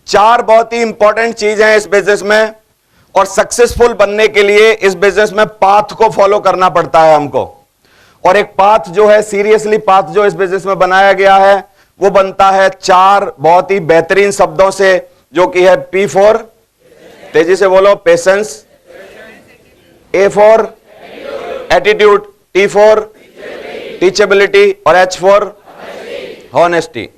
चार बहुत ही इंपॉर्टेंट चीज है इस बिजनेस में, और सक्सेसफुल बनने के लिए इस बिजनेस में पाथ को फॉलो करना पड़ता है हमको। और एक पाथ जो है, सीरियसली पाथ जो इस बिजनेस में बनाया गया है, वो बनता है चार बहुत ही बेहतरीन शब्दों से, जो कि है P फॉर, तेजी से बोलो, patience, A for attitude, T for teachability और H फॉर हॉनेस्टी।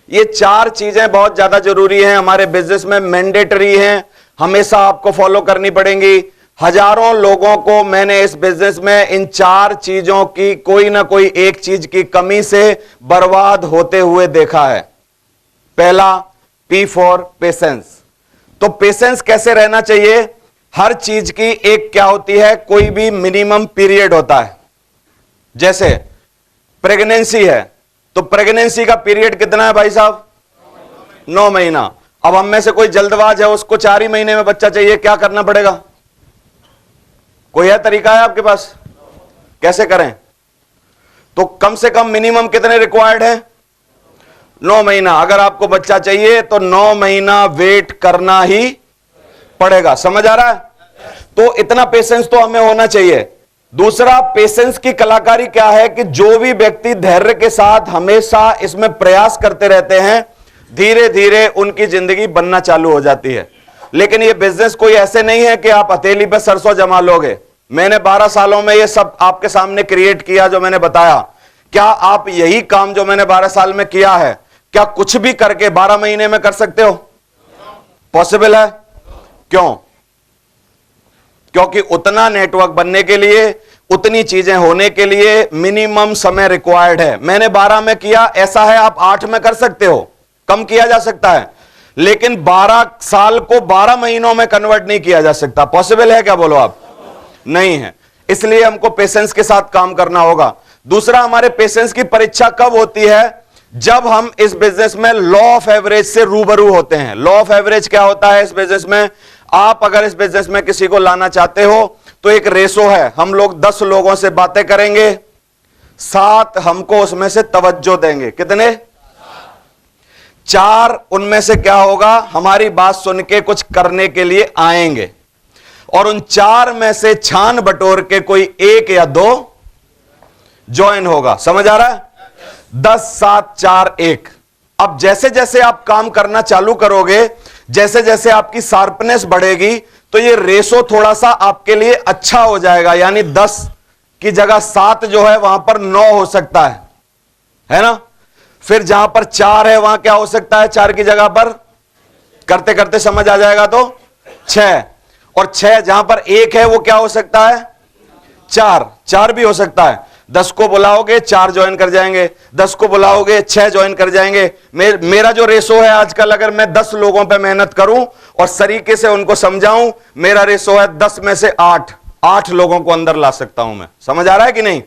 ये चार चीजें बहुत ज्यादा जरूरी हैं हमारे बिजनेस में, मैंडेटरी हैं, हमेशा आपको फॉलो करनी पड़ेंगी। हजारों लोगों को मैंने इस बिजनेस में इन चार चीजों की कोई ना कोई एक चीज की कमी से बर्बाद होते हुए देखा है। पहला P फॉर पेशेंस। तो पेशेंस कैसे रहना चाहिए? हर चीज की एक क्या होती है, कोई भी मिनिमम पीरियड होता है। जैसे प्रेगनेंसी है, तो प्रेगनेंसी का पीरियड कितना है भाई साहब? 9 महीना। अब हम में से कोई जल्दबाज है, उसको 4 ही महीने में बच्चा चाहिए, क्या करना पड़ेगा? कोई है तरीका है आपके पास? कैसे करें? तो कम से कम मिनिमम कितने रिक्वायर्ड है? 9 महीना। अगर आपको बच्चा चाहिए तो 9 महीना वेट करना ही पड़ेगा। समझ आ रहा है? तो इतना पेशेंस तो हमें होना चाहिए। दूसरा, पेशेंस की कलाकारी क्या है कि जो भी व्यक्ति धैर्य के साथ हमेशा इसमें प्रयास करते रहते हैं, धीरे धीरे उनकी जिंदगी बनना चालू हो जाती है। लेकिन ये बिजनेस कोई ऐसे नहीं है कि आप हथेली पे सरसों जमा लोगे। मैंने 12 सालों में ये सब आपके सामने क्रिएट किया जो मैंने बताया। क्या आप यही काम जो मैंने 12 साल में किया है, क्या कुछ भी करके 12 महीने में कर सकते हो? पॉसिबल है? क्यों? क्योंकि उतना नेटवर्क बनने के लिए, उतनी चीजें होने के लिए मिनिमम समय रिक्वायर्ड है। मैंने 12 में किया, ऐसा है आप 8 में कर सकते हो, कम किया जा सकता है, लेकिन 12 साल को 12 महीनों में कन्वर्ट नहीं किया जा सकता। पॉसिबल है क्या? बोलो आप। नहीं है। इसलिए हमको पेशेंस के साथ काम करना होगा। दूसरा, हमारे पेशेंस की परीक्षा कब होती है? जब हम इस बिजनेस में लॉ ऑफ एवरेज से रूबरू होते हैं। लॉ ऑफ एवरेज क्या होता है इस बिजनेस में? आप अगर इस बिजनेस में किसी को लाना चाहते हो तो एक रेशो है, हम लोग 10 लोगों से बातें करेंगे, 7 हमको उसमें से तवज्जो देंगे। कितने? 4 उनमें से क्या होगा, हमारी बात सुन के कुछ करने के लिए आएंगे, और उन 4 में से छान बटोर के कोई 1 या 2 ज्वाइन होगा। समझ आ रहा है? 10, 7, 4, 1। अब जैसे जैसे आप काम करना चालू करोगे, जैसे जैसे आपकी शार्पनेस बढ़ेगी, तो ये रेशो थोड़ा सा आपके लिए अच्छा हो जाएगा। यानी 10 की जगह 7 जो है वहां पर 9 हो सकता है ना? फिर जहां पर 4 है वहां क्या हो सकता है? 4 की जगह पर करते करते समझ आ जाएगा तो 6, और 6 जहां पर 1 है वो क्या हो सकता है? 4 भी हो सकता है। 10 को बुलाओगे 4 ज्वाइन कर जाएंगे, 10 को बुलाओगे 6 ज्वाइन कर जाएंगे। मेरा जो रेशो है आजकल, अगर मैं 10 लोगों पे मेहनत करूं और सरीके से उनको समझाऊं, मेरा रेशो है 10 में से 8 लोगों को अंदर ला सकता हूं मैं। समझ आ रहा है कि नहीं?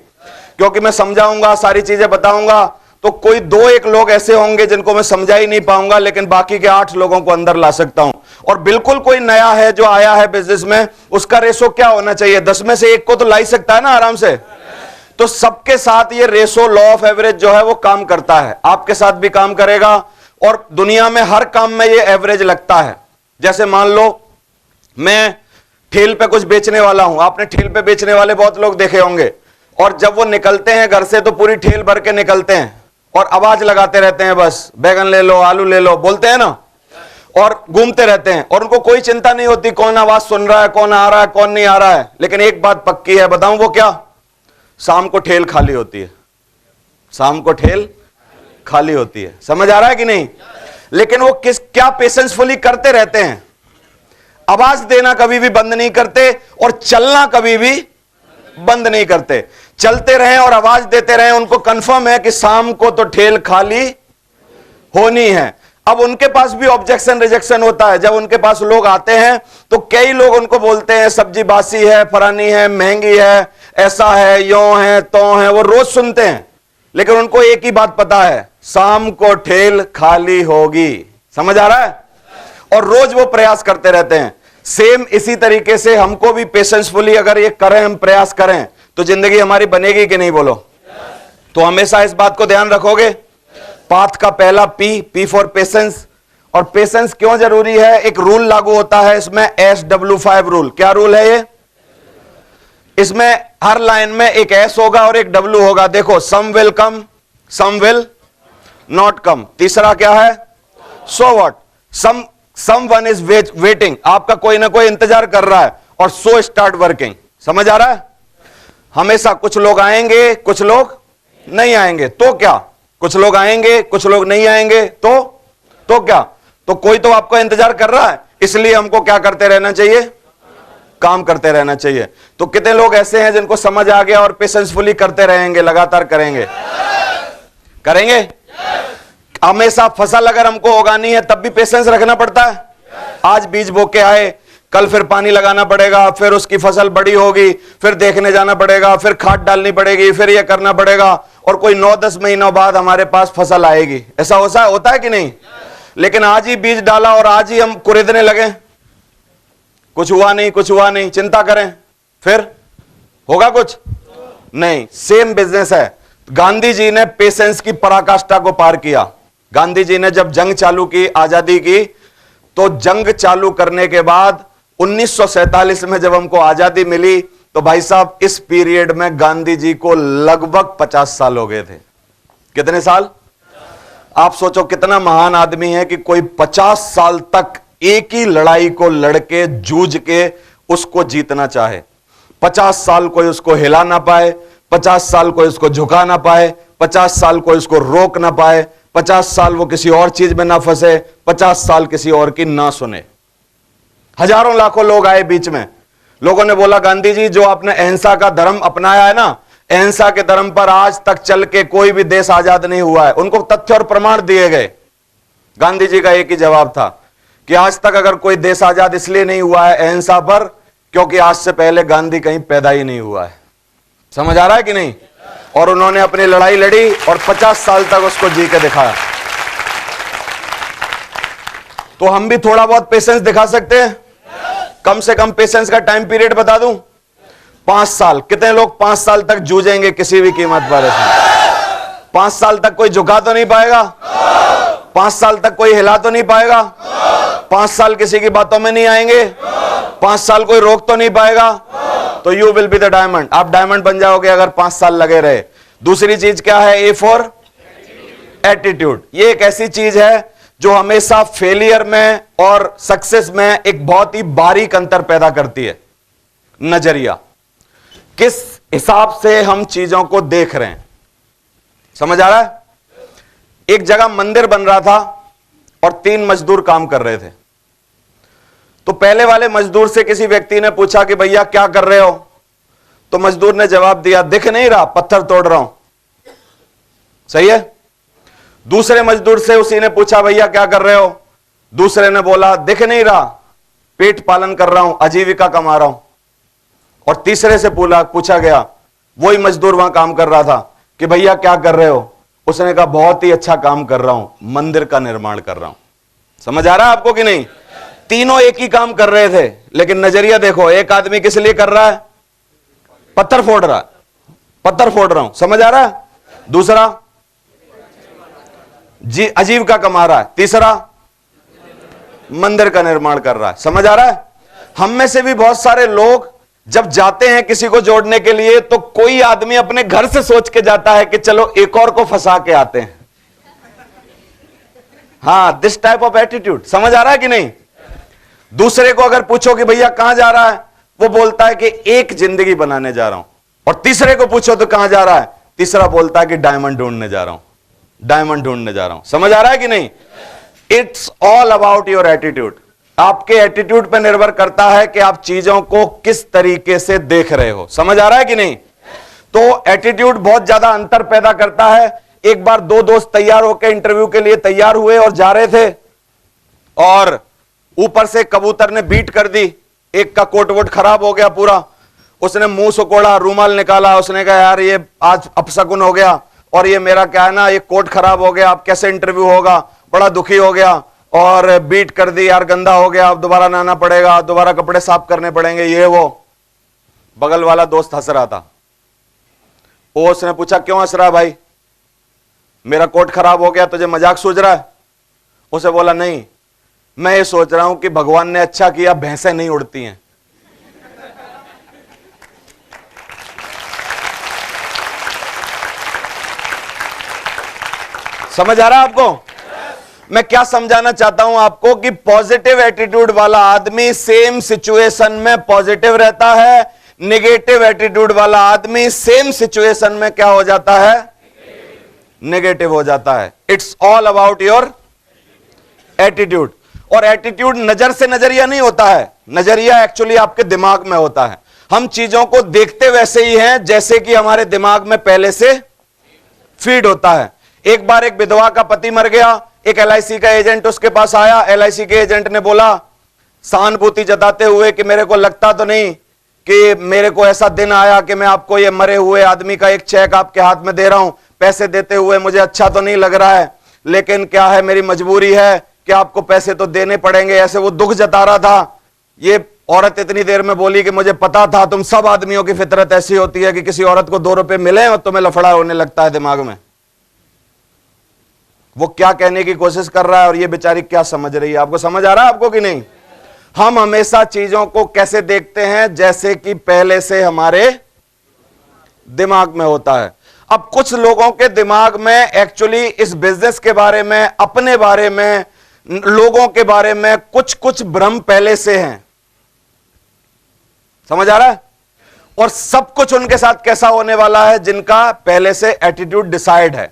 क्योंकि मैं समझाऊंगा, सारी चीजें बताऊंगा, तो कोई 2-1 लोग ऐसे होंगे जिनको मैं समझा ही नहीं पाऊंगा, लेकिन बाकी के 8 लोगों को अंदर ला सकता हूं। और बिल्कुल कोई नया है जो आया है बिजनेस में, उसका रेशो क्या होना चाहिए? 10 में से 1 को तो ला ही सकता है ना आराम से। तो सबके साथ ये रेशो, लॉ ऑफ एवरेज जो है वो काम करता है, आपके साथ भी काम करेगा, और दुनिया में हर काम में ये एवरेज लगता है। जैसे मान लो मैं ठेल पे कुछ बेचने वाला हूं, आपने ठेल पे बेचने वाले बहुत लोग देखे होंगे, और जब वो निकलते हैं घर से तो पूरी ठेल भर के निकलते हैं और आवाज लगाते रहते हैं, बस बैगन ले लो, आलू ले लो, बोलते हैं ना, और घूमते रहते हैं, और उनको कोई चिंता नहीं होती कौन आवाज सुन रहा है, कौन आ रहा है, कौन नहीं आ रहा है। लेकिन एक बात पक्की है, बताऊं वो क्या? शाम को ठेल खाली होती है, शाम को ठेल खाली होती है। समझ आ रहा है कि नहीं? लेकिन वो क्या पेशेंसफुली करते रहते हैं, आवाज देना कभी भी बंद नहीं करते, और चलना कभी भी बंद नहीं करते। चलते रहें और आवाज देते रहें, उनको कंफर्म है कि शाम को तो ठेल खाली होनी है। अब उनके पास भी ऑब्जेक्शन रिजेक्शन होता है। जब उनके पास लोग आते हैं तो कई लोग उनको बोलते हैं सब्जी बासी है, फरानी है, महंगी है, ऐसा है, यों है, त्यों है, वो रोज सुनते हैं, लेकिन उनको एक ही बात पता है, शाम को ठेल खाली होगी। समझ आ रहा है? और रोज वो प्रयास करते रहते हैं। सेम इसी तरीके से हमको भी पेशेंसफुली अगर ये करें, हम प्रयास करें, तो जिंदगी हमारी बनेगी कि नहीं? बोलो। तो हमेशा इस बात को ध्यान रखोगे। पाथ का पहला P फॉर पेशेंस, और पेशेंस क्यों जरूरी है? एक रूल लागू होता है इसमें, SW5 रूल। क्या रूल है ये? इसमें हर लाइन में एक S होगा और एक W होगा। देखो, some will come, some will not come. तीसरा क्या है? So what, someone is waiting, आपका कोई ना कोई इंतजार कर रहा है, और सो स्टार्ट वर्किंग। समझ आ रहा है? हमेशा कुछ लोग आएंगे, कुछ लोग नहीं आएंगे, तो क्या? कुछ लोग आएंगे, कुछ लोग नहीं आएंगे, तो क्या? तो कोई तो आपका इंतजार कर रहा है, इसलिए हमको क्या करते रहना चाहिए? काम करते रहना चाहिए। तो कितने लोग ऐसे हैं जिनको समझ आ गया और पेशेंसफुली करते रहेंगे, लगातार करेंगे? करेंगे? हमेशा फसल अगर हमको उगानी है तब भी पेशेंस रखना पड़ता है। आज बीज बो के आए, कल फिर पानी लगाना पड़ेगा, फिर उसकी फसल बड़ी होगी, फिर देखने जाना पड़ेगा, फिर खाद डालनी पड़ेगी, फिर यह करना पड़ेगा, और कोई 9-10 महीनों बाद हमारे पास फसल आएगी। ऐसा होता है कि नहीं? लेकिन आज ही बीज डाला और आज ही हम कुरेदने लगे, कुछ हुआ नहीं, कुछ हुआ नहीं, चिंता करें, फिर होगा कुछ नहीं। सेम बिजनेस है। गांधी जी ने पेशेंस की पराकाष्ठा को पार किया। गांधी जी ने जब जंग चालू की, आजादी की, तो जंग चालू करने के बाद 1947 में जब हमको आजादी मिली, तो भाई साहब इस पीरियड में गांधी जी को लगभग 50 साल हो गए थे। कितने साल? आप सोचो कितना महान आदमी है कि कोई 50 साल तक एक ही लड़ाई को लड़के जूझ के उसको जीतना चाहे। 50 साल कोई उसको हिला ना पाए, 50 साल कोई उसको झुका ना पाए, 50 साल कोई उसको रोक ना पाए, 50 साल वो किसी और चीज में ना फंसे, 50 साल किसी और की ना सुने। हजारों लाखों लोग आए बीच में, लोगों ने बोला गांधी जी जो आपने अहिंसा का धर्म अपनाया है ना, अहिंसा के धर्म पर आज तक चल के कोई भी देश आजाद नहीं हुआ है। उनको तथ्य और प्रमाण दिए गए। गांधी जी का एक ही जवाब था कि आज तक अगर कोई देश आजाद इसलिए नहीं हुआ है अहिंसा पर, क्योंकि आज से पहले गांधी कहीं पैदा ही नहीं हुआ है। समझ आ रहा है कि नहीं? और उन्होंने अपनी लड़ाई लड़ी और 50 साल तक उसको जी के दिखाया। तो हम भी थोड़ा बहुत पेशेंस दिखा सकते हैं। कम से कम पेशेंस का टाइम पीरियड बता दूं, 5 साल। कितने लोग 5 साल तक जूझेंगे किसी भी कीमत पर? 5 साल तक कोई झुका तो नहीं पाएगा, 5 साल तक कोई हिला तो नहीं पाएगा, 5 साल किसी की बातों में नहीं आएंगे, 5 साल कोई रोक तो नहीं पाएगा, तो you will be the diamond. आप डायमंड बन जाओगे अगर 5 साल लगे रहे। दूसरी चीज क्या है? A for attitude. ये एक ऐसी चीज है जो हमेशा फेलियर में और सक्सेस में एक बहुत ही बारीक अंतर पैदा करती है। नजरिया, किस हिसाब से हम चीजों को देख रहे हैं। समझ आ रहा है? एक जगह मंदिर बन रहा था और 3 मजदूर काम कर रहे थे। तो पहले वाले मजदूर से किसी व्यक्ति ने पूछा कि भैया क्या कर रहे हो? तो मजदूर ने जवाब दिया, दिख नहीं रहा, पत्थर तोड़ रहा हूं। सही है। दूसरे मजदूर से उसी ने पूछा, भैया क्या कर रहे हो? दूसरे ने बोला, दिख नहीं रहा, पेट पालन कर रहा हूं, आजीविका कमा रहा हूं। और तीसरे से पूछा गया, वही मजदूर वहां काम कर रहा था, कि भैया क्या कर रहे हो? उसने कहा, बहुत ही अच्छा काम कर रहा हूं, मंदिर का निर्माण कर रहा हूं। समझ आ रहा है आपको कि नहीं? तीनों एक ही काम कर रहे थे, लेकिन नजरिया देखो। एक आदमी किस लिए कर रहा है? पत्थर फोड़ रहा है, पत्थर फोड़ रहा हूं। समझ आ रहा है? दूसरा जी आजीविका कमा रहा है, तीसरा मंदिर का निर्माण कर रहा है। समझ आ रहा है? हम में से भी बहुत सारे लोग जब जाते हैं किसी को जोड़ने के लिए, तो कोई आदमी अपने घर से सोच के जाता है कि चलो एक और को फंसा के आते हैं। हाँ, दिस टाइप ऑफ एटीट्यूड। समझ आ रहा है कि नहीं? दूसरे को अगर पूछो कि भैया कहां जा रहा है, वो बोलता है कि एक जिंदगी बनाने जा रहा हूं। और तीसरे को पूछो तो कहां जा रहा है, तीसरा बोलता है कि डायमंड ढूंढने जा रहा हूं, डायमंड ढूंढने जा रहा हूं। समझ आ रहा है कि नहीं? It's all about your attitude. आपके एटीट्यूड पर निर्भर करता है कि आप चीजों को किस तरीके से देख रहे हो। समझ आ रहा है कि नहीं? तो एटीट्यूड बहुत ज्यादा अंतर पैदा करता है। एक बार 2 दोस्त तैयार होकर इंटरव्यू के लिए तैयार हुए और जा रहे थे, और ऊपर से कबूतर ने बीट कर दी। एक का कोट वोट खराब हो गया पूरा, उसने मुंह सुकोड़ा, रूमाल निकाला, उसने कहा यार ये आज अपशकुन हो गया, और ये मेरा क्या है ना, ये कोट खराब हो गया, अब कैसे इंटरव्यू होगा। बड़ा दुखी हो गया और बीट कर दी, यार गंदा हो गया, अब दोबारा नहाना पड़ेगा, दोबारा कपड़े साफ करने पड़ेंगे, ये वो। बगल वाला दोस्त हंस रहा था। वो उसने पूछा, क्यों हंस रहा भाई? मेरा कोट खराब हो गया, तुझे मजाक सूझ रहा है? उसे बोला, नहीं, मैं ये सोच रहा हूं कि भगवान ने अच्छा किया भैंसें नहीं उड़ती हैं। समझ आ रहा है आपको? मैं क्या समझाना चाहता हूं आपको कि पॉजिटिव एटीट्यूड वाला आदमी सेम सिचुएशन में पॉजिटिव रहता है, नेगेटिव एटीट्यूड वाला आदमी सेम सिचुएशन में क्या हो जाता है? नेगेटिव हो जाता है। It's all about your attitude. और एटीट्यूड नजर से नजरिया नहीं होता है, नजरिया एक्चुअली आपके दिमाग में होता है। हम चीजों को देखते वैसे ही हैं जैसे कि हमारे दिमाग में पहले से फीड होता है। एक बार एक विधवा का पति मर गया, एक एलआईसी का एजेंट उसके पास आया। एलआईसी के एजेंट ने बोला सहानुभूति जताते हुए कि मेरे को लगता तो नहीं कि मेरे को ऐसा दिन आया कि मैं आपको ये मरे हुए आदमी का एक चेक आपके हाथ में दे रहा हूं, पैसे देते हुए मुझे अच्छा तो नहीं लग रहा है, लेकिन क्या है मेरी मजबूरी है कि आपको पैसे तो देने पड़ेंगे। ऐसे वो दुख जता रहा था। ये औरत इतनी देर में बोली कि मुझे पता था, तुम सब आदमियों की फितरत ऐसी होती है कि किसी औरत को 2 रुपए मिले और तुम्हें लफड़ा होने लगता है दिमाग में। वो क्या कहने की कोशिश कर रहा है और ये बेचारी क्या समझ रही है? आपको समझ आ रहा है आपको कि नहीं? हम हमेशा चीजों को कैसे देखते हैं? जैसे कि पहले से हमारे दिमाग में होता है। अब कुछ लोगों के दिमाग में एक्चुअली इस बिजनेस के बारे में, अपने बारे में, लोगों के बारे में कुछ कुछ भ्रम पहले से हैं। समझ आ रहा है? और सब कुछ उनके साथ कैसा होने वाला है जिनका पहले से एटीट्यूड डिसाइड है।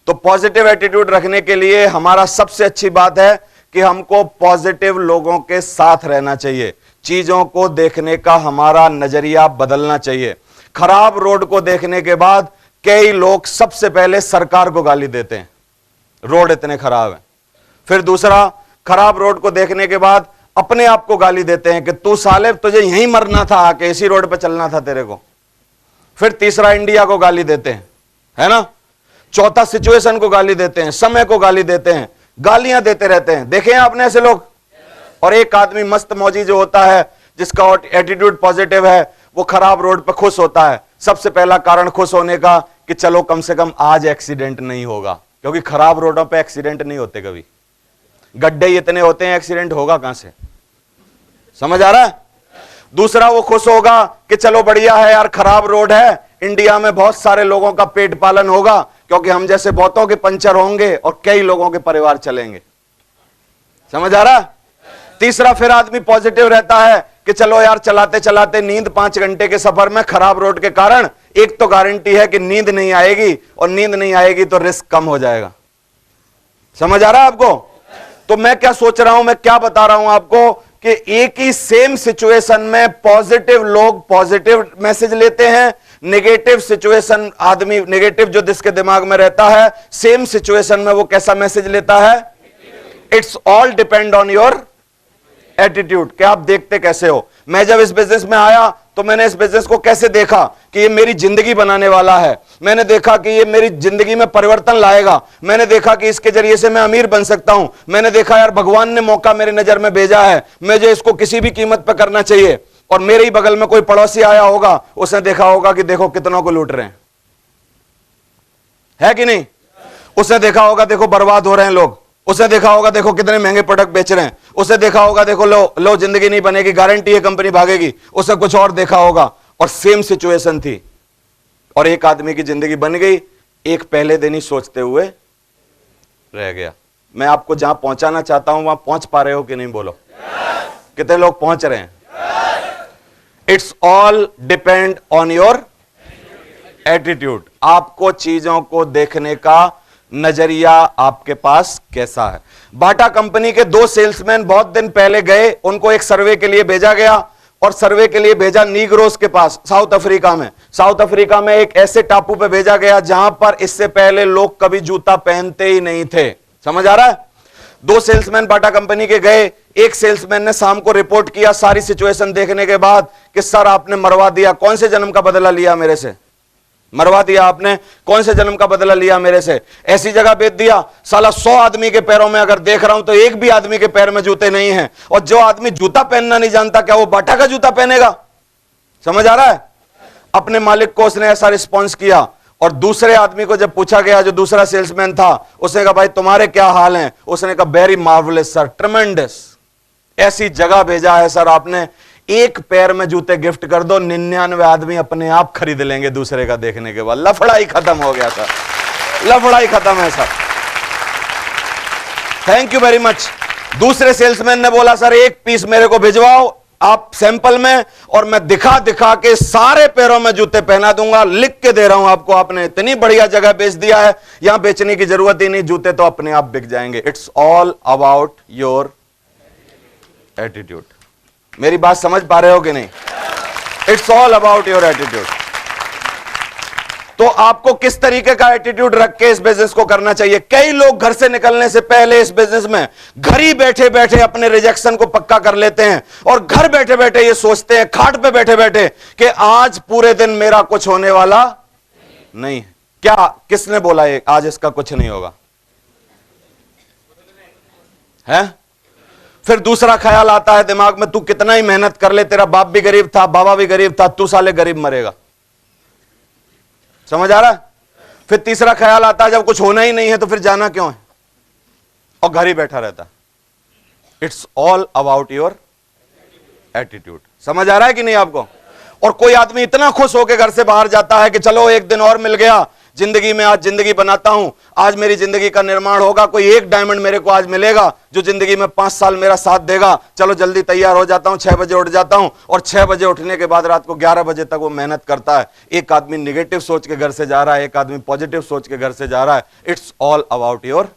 तो पॉजिटिव एटीट्यूड रखने के लिए हमारा सबसे अच्छी बात है कि हमको पॉजिटिव लोगों के साथ रहना चाहिए। चीजों को देखने का हमारा नजरिया बदलना चाहिए। खराब रोड को देखने के बाद कई लोग सबसे पहले सरकार को गाली देते हैं, रोड इतने खराब है। फिर दूसरा, खराब रोड को देखने के बाद अपने आप को गाली देते हैं कि तू साले तुझे यहीं मरना था, आके इसी रोड पे चलना था तेरे को। फिर तीसरा, इंडिया को गाली देते हैं, है ना। चौथा, सिचुएशन को गाली देते हैं, समय को गाली देते हैं, गालियां देते रहते हैं। देखे हैं आपने ऐसे लोग? और एक आदमी मस्त मौजी जो होता है, जिसका एटीट्यूड पॉजिटिव है, वो खराब रोड पे खुश होता है। सबसे पहला कारण खुश होने का कि चलो कम से कम आज एक्सीडेंट नहीं होगा, क्योंकि खराब रोडों पे एक्सीडेंट नहीं होते कभी। गड्ढे इतने होते हैं, एक्सीडेंट होगा कहां से? समझ आ रहा है? दूसरा, वो खुश होगा कि चलो बढ़िया है यार, खराब रोड है, इंडिया में बहुत सारे लोगों का पेट पालन होगा, क्योंकि हम जैसे बहुतों के पंचर होंगे और कई लोगों के परिवार चलेंगे। समझ आ रहा है? तीसरा, फिर आदमी पॉजिटिव रहता है कि चलो यार, चलाते चलाते नींद 5 घंटे के सफर में खराब रोड के कारण एक तो गारंटी है कि नींद नहीं आएगी, और नींद नहीं आएगी तो रिस्क कम हो जाएगा। समझ आ रहा है आपको? तो मैं क्या सोच रहा हूं, मैं क्या बता रहा हूं आपको कि एक ही सेम सिचुएशन में पॉजिटिव लोग पॉजिटिव मैसेज लेते हैं, नेगेटिव सिचुएशन आदमी, नेगेटिव जो जिसके दिमाग में रहता है, सेम सिचुएशन में वो कैसा मैसेज लेता है? It's all depend on your attitude, कि आप देखते कैसे हो। मैं जब इस बिजनेस में आया तो मैंने इस बिजनेस को कैसे देखा कि ये मेरी जिंदगी बनाने वाला है। मैंने देखा कि ये मेरी जिंदगी में परिवर्तन लाएगा। मैंने देखा कि इसके जरिए से मैं अमीर बन सकता हूं। मैंने देखा यार, भगवान ने मौका मेरे नजर में भेजा है, मुझे इसको किसी भी कीमत पर करना चाहिए। और मेरे ही बगल में कोई पड़ोसी आया होगा, उसने देखा होगा कि देखो कितनों को लूट रहे हैं, है कि नहीं? उसने देखा होगा देखो बर्बाद हो रहे हैं लोग। उसने देखा होगा देखो कितने महंगे प्रोडक्ट बेच रहे हैं। उसने देखा होगा देखो लो जिंदगी नहीं बनेगी, गारंटी है कंपनी भागेगी। उसने कुछ और देखा होगा, और सेम सिचुएशन थी, और एक आदमी की जिंदगी बन गई, एक पहले दिन ही सोचते हुए रह गया। मैं आपको जहां पहुंचाना चाहता हूं वहां पहुंच पा रहे हो कि नहीं? बोलो, कितने लोग पहुंच रहे हैं? It's all depend on your attitude. आपको चीजों को देखने का नजरिया आपके पास कैसा है? बाटा कंपनी के 2 सेल्समैन बहुत दिन पहले गए, उनको एक सर्वे के लिए भेजा गया, और सर्वे के लिए भेजा नीग्रोस के पास, साउथ अफ्रीका में। साउथ अफ्रीका में एक ऐसे टापू पे भेजा गया जहां पर इससे पहले लोग कभी जूता पहनते ही नहीं थे। समझ आ रहा है? 2 सेल्समैन बाटा कंपनी के गए। एक सेल्समैन ने शाम को रिपोर्ट किया सारी सिचुएशन देखने के बाद कि सर आपने मरवा दिया, कौन से जन्म का बदला लिया मेरे से? मरवा दिया आपने, कौन से जन्म का बदला लिया मेरे से? ऐसी जगह बेच दिया, साला 100 आदमी के पैरों में अगर देख रहा हूं तो एक भी आदमी के पैर में जूते नहीं हैं। और जो आदमी जूता पहनना नहीं जानता, क्या वो बाटा का जूता पहनेगा? समझ आ रहा है? अपने मालिक को उसने ऐसा रिस्पॉन्स किया। और दूसरे आदमी को जब पूछा गया, जो दूसरा सेल्समैन था, उसने कहा भाई तुम्हारे क्या हाल हैं? उसने कहा वेरी मार्वलस सर, ट्रेमेंडस। ऐसी जगह भेजा है सर आपने, एक पैर में जूते गिफ्ट कर दो, 99 आदमी अपने आप खरीद लेंगे दूसरे का देखने के बाद। लफड़ा ही खत्म हो गया सर, लफड़ा ही खत्म है sir. Thank you very much. दूसरे सेल्समैन ने बोला सर एक पीस मेरे को भिजवाओ आप सैंपल में, और मैं दिखा दिखा के सारे पैरों में जूते पहना दूंगा, लिख के दे रहा हूं आपको, आपने इतनी बढ़िया जगह बेच दिया है, यहां बेचने की जरूरत ही नहीं, जूते तो अपने आप बिक जाएंगे। It's all about your attitude. मेरी बात समझ पा रहे हो कि नहीं? It's all about your attitude. तो आपको किस तरीके का एटीट्यूड रख के इस बिजनेस को करना चाहिए? कई लोग घर से निकलने से पहले इस बिजनेस में घर ही बैठे बैठे अपने रिजेक्शन को पक्का कर लेते हैं, और घर बैठे बैठे ये सोचते हैं, खाट पे बैठे बैठे, कि आज पूरे दिन मेरा कुछ होने वाला नहीं है। क्या किसने बोला ये आज इसका कुछ नहीं होगा? है? फिर दूसरा ख्याल आता है दिमाग में, तू कितना ही मेहनत कर ले, तेरा बाप भी गरीब था, बाबा भी गरीब था, तू साले गरीब मरेगा। समझ आ रहा है? फिर तीसरा ख्याल आता है, जब कुछ होना ही नहीं है तो फिर जाना क्यों है, और घर ही बैठा रहता। It's all about your attitude. समझ आ रहा है कि नहीं आपको? और कोई आदमी इतना खुश होकर घर से बाहर जाता है कि चलो एक दिन और मिल गया जिंदगी में, आज जिंदगी बनाता हूं, आज मेरी जिंदगी का निर्माण होगा, कोई एक डायमंड मेरे को आज मिलेगा जो जिंदगी में 5 साल मेरा साथ देगा, चलो जल्दी तैयार हो जाता हूं, 6 बजे उठ जाता हूं, और 6 बजे उठने के बाद रात को 11 बजे तक वो मेहनत करता है। एक आदमी निगेटिव सोच के घर से जा रहा है, एक आदमी पॉजिटिव सोच के घर से जा रहा है। It's all about your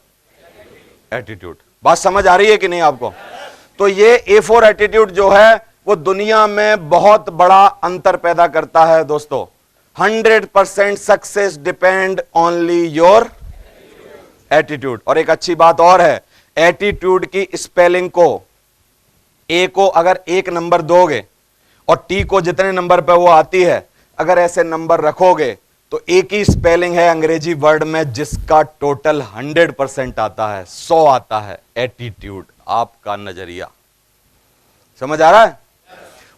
attitude. बात समझ आ रही है कि नहीं आपको? तो ये A4 एटीट्यूड जो है वो दुनिया में बहुत बड़ा अंतर पैदा करता है दोस्तों। 100% success depend only your attitude. और एक अच्छी बात और है, एटीट्यूड की स्पेलिंग को, ए को अगर 1 नंबर दोगे और टी को जितने नंबर पे वो आती है, अगर ऐसे नंबर रखोगे तो एक ही स्पेलिंग है अंग्रेजी वर्ड में जिसका टोटल 100% आता है, 100 आता है। एटीट्यूड, आपका नजरिया। समझ आ रहा है?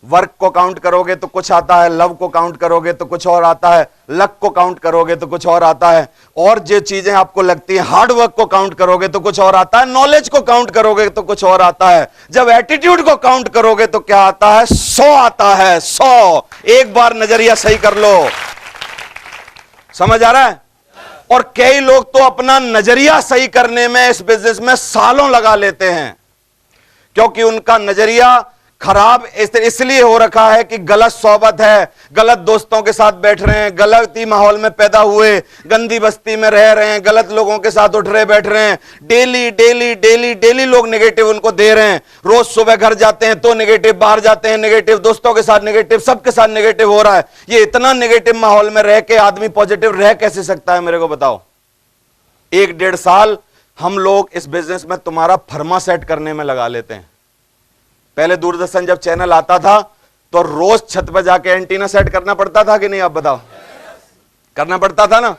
वर्क को काउंट करोगे तो कुछ आता है, लव को काउंट करोगे तो कुछ और आता है, लक को काउंट करोगे तो कुछ और आता है, और जो चीजें आपको लगती हैं, हार्ड वर्क को काउंट करोगे तो कुछ और आता है, नॉलेज को काउंट करोगे तो कुछ और आता है। जब एटीट्यूड को काउंट करोगे तो क्या आता है? 100 आता है, 100। एक बार नजरिया सही कर लो। समझ आ रहा है? और कई लोग तो अपना नजरिया सही करने में इस बिजनेस में सालों लगा लेते हैं, क्योंकि उनका नजरिया खराब इसलिए हो रखा है कि गलत सोबत है, गलत दोस्तों के साथ बैठ रहे हैं, गलत ही माहौल में पैदा हुए, गंदी बस्ती में रह रहे हैं, गलत लोगों के साथ उठ रहे बैठ रहे हैं, डेली डेली डेली डेली लोग नेगेटिव उनको दे रहे हैं। रोज सुबह घर जाते हैं तो नेगेटिव, बाहर जाते हैं नेगेटिव, दोस्तों के साथ नेगेटिव, सबके साथ नेगेटिव हो रहा है। ये इतना नेगेटिव माहौल में रह के आदमी पॉजिटिव रह कैसे सकता है? मेरे को बताओ। 1-1.5 साल हम लोग इस बिजनेस में तुम्हारा फर्मा सेट करने में लगा लेते हैं। पहले दूरदर्शन जब चैनल आता था तो रोज छत पर जाके एंटीना सेट करना पड़ता था कि नहीं? आप बताओ। करना पड़ता था ना।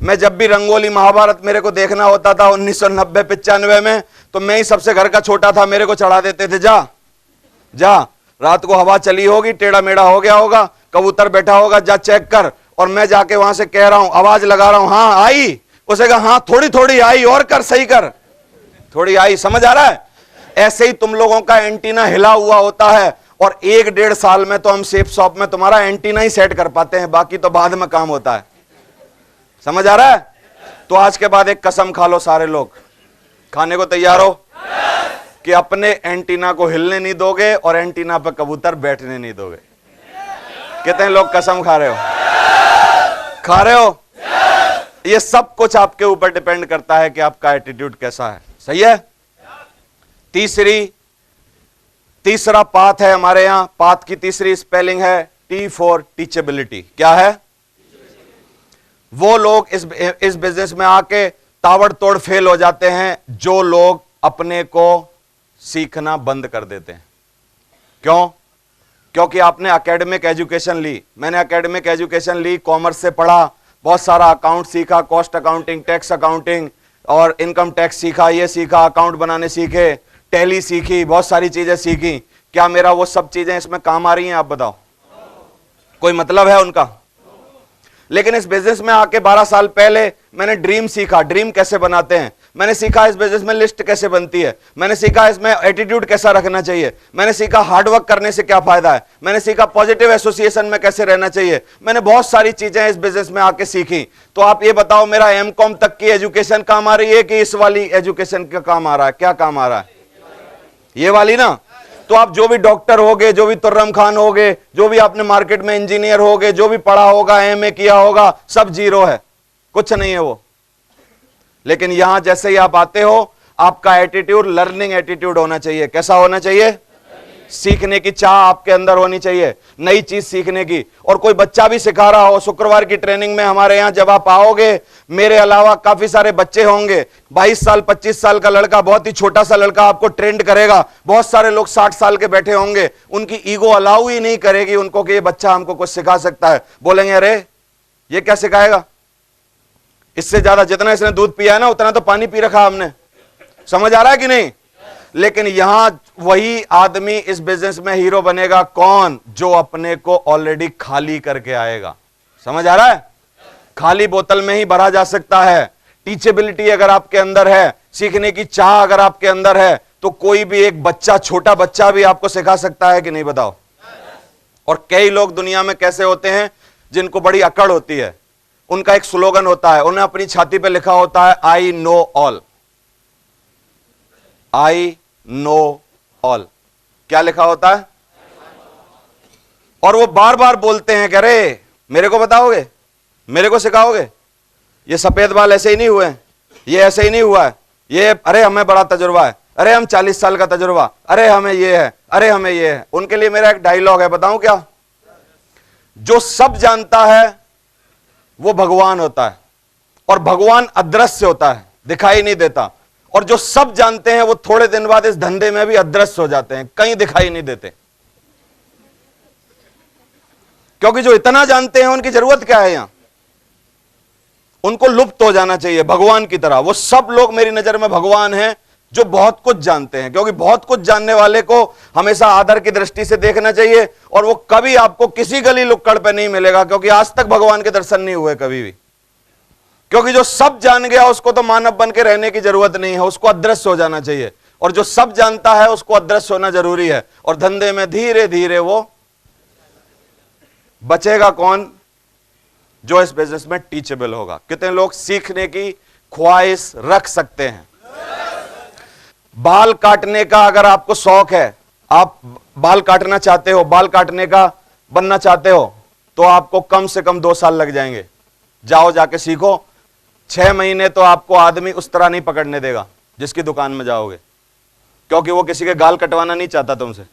मैं जब भी रंगोली महाभारत मेरे को देखना होता था 1990-95 में, तो मैं ही सबसे घर का छोटा था, मेरे को चढ़ा देते थे, जा जा रात को हवा चली होगी, टेढ़ा मेढ़ा हो गया होगा, कबूतर बैठा होगा, जा चेक कर। और मैं जाके वहां से कह रहा हूं, आवाज लगा रहा हूं, हाँ आई? उसे कहा हाँ थोड़ी थोड़ी आई, और कर, सही कर, थोड़ी आई। समझ आ रहा है? ऐसे ही तुम लोगों का एंटीना हिला हुआ होता है, और 1-1.5 साल में तो हम सेफ शॉप में तुम्हारा एंटीना ही सेट कर पाते हैं, बाकी तो बाद में काम होता है। समझ आ रहा है? तो आज के बाद एक कसम खा लो सारे लोग, खाने को तैयार हो कि अपने एंटीना को हिलने नहीं दोगे और एंटीना पर कबूतर बैठने नहीं दोगे। कितने लोग कसम खा रहे हो? खा रहे हो? ये सब कुछ आपके ऊपर डिपेंड करता है कि आपका एटीट्यूड कैसा है। सही है? तीसरा पाथ है हमारे यहां। पाथ की तीसरी स्पेलिंग है T फॉर टीचेबिलिटी। क्या है? वो लोग इस बिजनेस में आके ताबड़तोड़ फेल हो जाते हैं जो लोग अपने को सीखना बंद कर देते हैं। क्यों? क्योंकि आपने एकेडमिक एजुकेशन ली, मैंने एकेडमिक एजुकेशन ली, कॉमर्स से पढ़ा, बहुत सारा अकाउंट सीखा, कॉस्ट अकाउंटिंग, टैक्स अकाउंटिंग और इनकम टैक्स सीखा, ये सीखा, अकाउंट बनाने सीखे, टैली सीखी, बहुत सारी चीजें सीखी। क्या मेरा वो सब चीजें इसमें काम आ रही हैं? आप बताओ। कोई मतलब है उनका? लेकिन इस बिजनेस में आके 12 साल पहले मैंने ड्रीम सीखा, ड्रीम कैसे बनाते हैं, मैंने सीखा इस बिजनेस में लिस्ट कैसे बनती है, मैंने सीखा इसमें एटीट्यूड कैसा रखना चाहिए, मैंने सीखा हार्डवर्क करने से क्या फायदा है, मैंने सीखा पॉजिटिव एसोसिएशन में कैसे रहना चाहिए, मैंने बहुत सारी चीजें इस बिजनेस में आके सीखी। तो आप ये बताओ, मेरा एमकॉम तक की एजुकेशन काम आ रही है कि इस वाली एजुकेशन का काम आ रहा है? क्या काम आ रहा है? ये वाली ना। तो आप जो भी डॉक्टर होगे, जो भी तुर्रम खान होगे, जो भी आपने मार्केट में इंजीनियर होगे, जो भी पढ़ा होगा, एमए किया होगा, सब जीरो है, कुछ नहीं है वो। लेकिन यहां जैसे ही आप आते हो, आपका एटीट्यूड लर्निंग एटीट्यूड होना चाहिए। कैसा होना चाहिए? सीखने की चाह आपके अंदर होनी चाहिए, नई चीज सीखने की। और कोई बच्चा भी सिखा रहा हो, शुक्रवार की ट्रेनिंग में हमारे यहां जब आप आओगे, मेरे अलावा काफी सारे बच्चे होंगे। 22 साल 25 साल का लड़का, बहुत ही छोटा सा लड़का आपको ट्रेंड करेगा। बहुत सारे लोग 60 साल के बैठे होंगे, उनकी ईगो अलाउ ही नहीं करेगी उनको कि ये बच्चा हमको कुछ सिखा सकता है। बोलेंगे अरे ये क्या सिखाएगा, इससे ज्यादा जितना इसने दूध पिया है ना, उतना तो पानी पी रखा हमने। समझ आ रहा है कि नहीं? लेकिन यहां वही आदमी इस बिजनेस में हीरो बनेगा। कौन? जो अपने को ऑलरेडी खाली करके आएगा। समझ आ रहा है? खाली बोतल में ही भरा जा सकता है। टीचेबिलिटी अगर आपके अंदर है, सीखने की चाह अगर आपके अंदर है, तो कोई भी एक बच्चा, छोटा बच्चा भी आपको सिखा सकता है कि नहीं? बताओ। और कई लोग दुनिया में कैसे होते हैं जिनको बड़ी अकड़ होती है, उनका एक स्लोगन होता है, उन्हें अपनी छाती पे लिखा होता है I know all. I know all क्या लिखा होता है? और वो बार बार बोलते हैं कि अरे मेरे को बताओगे, मेरे को सिखाओगे, ये सफेद बाल ऐसे ही नहीं हुए, ये ऐसे ही नहीं हुआ है, ये अरे हमें बड़ा तजुर्बा है, अरे हम 40 साल का तजुर्बा, अरे हमें ये है, अरे हमें ये है। उनके लिए मेरा एक डायलॉग है, बताऊं क्या? जो सब जानता है वो भगवान होता है, और भगवान अदृश्य होता है, दिखाई नहीं देता। और जो सब जानते हैं वो थोड़े दिन बाद इस धंधे में भी अदृश्य हो जाते हैं, कहीं दिखाई नहीं देते। क्योंकि जो इतना जानते हैं उनकी जरूरत क्या है? यहां उनको लुप्त हो जाना चाहिए भगवान की तरह। वो सब लोग मेरी नजर में भगवान हैं जो बहुत कुछ जानते हैं, क्योंकि बहुत कुछ जानने वाले को हमेशा आदर की दृष्टि से देखना चाहिए। और वो कभी आपको किसी गली लुक्कड़ पे नहीं मिलेगा, क्योंकि आज तक भगवान के दर्शन नहीं हुए कभी भी। क्योंकि जो सब जान गया उसको तो मानव बन के रहने की जरूरत नहीं है, उसको अदृश्य हो जाना चाहिए। और जो सब जानता है उसको अदृश्य होना जरूरी है। और धंधे में धीरे धीरे वो बचेगा कौन? जो इस बिजनेस में टीचेबल होगा। कितने लोग सीखने की ख्वाहिश रख सकते हैं? बाल काटने का अगर आपको शौक है, आप बाल काटना चाहते हो, बाल काटने का बनना चाहते हो, तो आपको कम से कम 2 साल लग जाएंगे। जाओ जाके सीखो। 6 महीने तो आपको आदमी उस तरह नहीं पकड़ने देगा जिसकी दुकान में जाओगे, क्योंकि वो किसी के गाल कटवाना नहीं चाहता तुमसे।